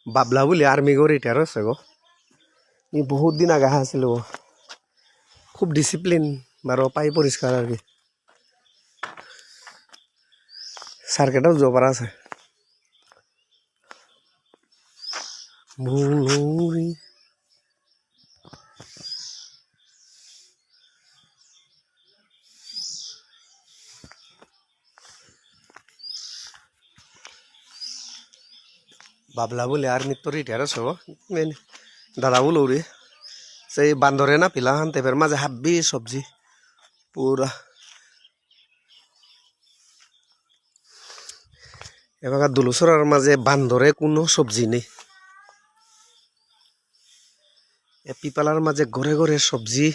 বাবলা বুলি army গো retire হচ্ছে গো ই বহুত দিন আগে আছিল গো খুব ডিসিপ্লিন বারো পাই পরিষ্কার আর কি সার্কেটাও জোপার আছে মুলুরি বাবলা বলে আর্মি তো রিটায়ার হচ্ছে গো দাদা বলো রে সেই বান্দরে না পিলা হানতে ফের মাঝে হাব্বি সবজি পুরা এবার দুলুসরার মাঝে বান্দরে কোনো সবজি নেই পিপালার মাঝে ঘরে ঘরে সবজি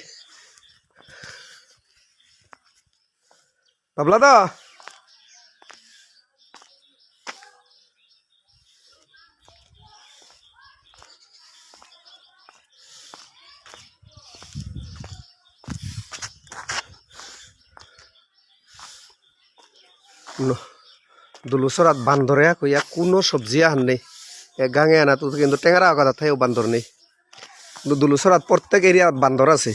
বাবলা দা দুলুসরাত বান্দরে কইয়া কোনো সবজি আহান নেই গাঙে আনা তো কিন্তু টেঙারা আগাদা থাইও বান্দর নেই কিন্তু দুলুসরাত প্রত্যেক এরিয়াত বান্দর আছে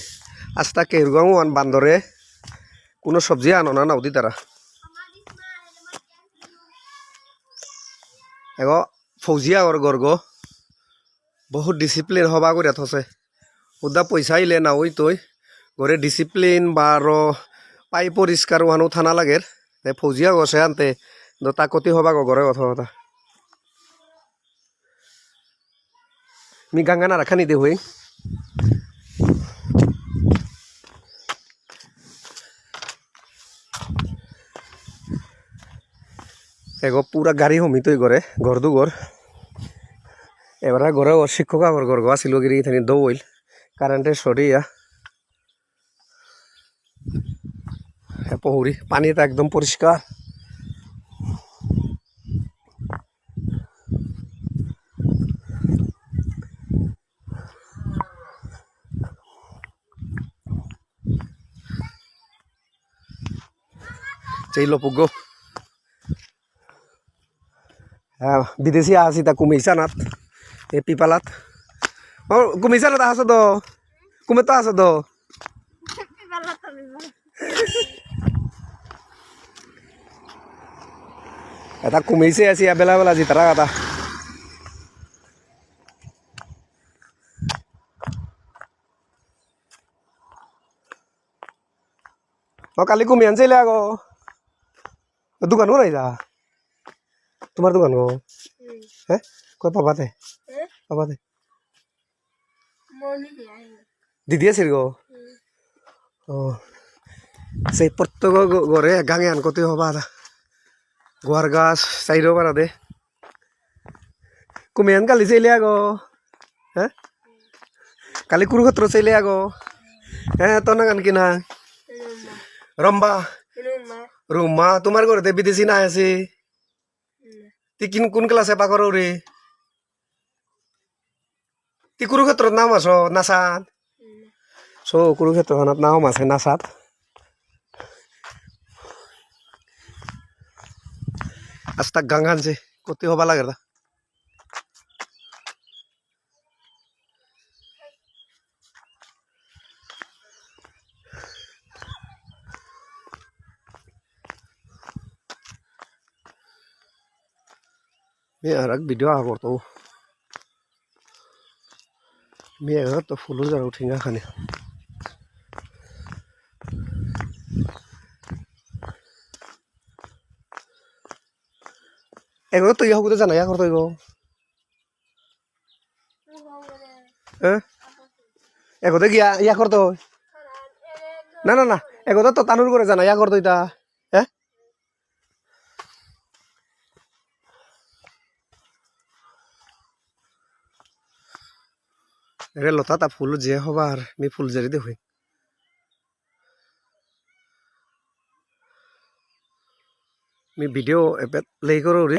আস্তা কেরগাঁও আন বান্দরে কোনো সবজি আনো না নাও দি তারা এগো ফৌজিয়া ওর গর্গ বহুত ডিসিপ্লিন হবা করে থসে ওদা পয়সা আইলে না ওই তৈ ঘরে ডিসিপ্লিন বা আরো পাই পরিষ্কার ওহানো থানা লাগের ফৌজিয়া গছে আনতে তাকতি হবা গো ঘরে কথা কথা মি গাঙ্গানা রাখানি দে হই এগো পুরা গাড়ি হমিতই করে ঘর দু ঘর এবার ঘরে শিক্ষক আগর ঘর গো আসিল গিরি থানি দৌইল কারেন্টের সরিয়া পহুরি পানিটা একদম পরিষ্কার সেই লোপুগ হ্যাঁ বিদেশি আসি তা কুমিসানাত এ পিপালাত ও কুমিসানাত আছো তো কুমে তো আছো তো এটা কুমিছে আছি বেলা বেলা জি তারা কথা ও কালি কুমি আনছিলে আগো দোকান নাই যা তোমার দোকান গো হ্যাঁ কই পাবাতে পাবাতে দিদি আছে গো ও সেই প্রত্যেক ঘরে গাঙে আন কত হবা গোয়ার গাছ চাইরো পারা দে কুমিয়ান কালি চাইলে আগো হ্যাঁ কালি কুরুক্ষেত্র চাইলে আগো হ্যাঁ তো না গান কিনা রম্বা রুমা তোমার ঘরে বিদেশি না আছে তুই কোন ক্লাসে পাকর রে তুই কুরুক্ষেত্র নাম আছো নাসাত সো কুরুক্ষেত্র নাম আছে নাসাত আস্তা গাঙ্গান যে কত হবা লাগে না আর এক ভিডিও আহ করতো মেয়ে তো ফুল যারা উঠিঙ্গা খানে এগুলো তো ইয়া হতে জানা ইয়া করতো এগো হ্যাঁ এগোতে গিয়া ইয়া করতো না না না এগোতে তো তানুর করে জানা ইয়া করতো এটা হ্যাঁ রে লতা তা ফুল যে হবার মি ফুল জেরি দে হই মি ভিডিও এপে প্লে করো রে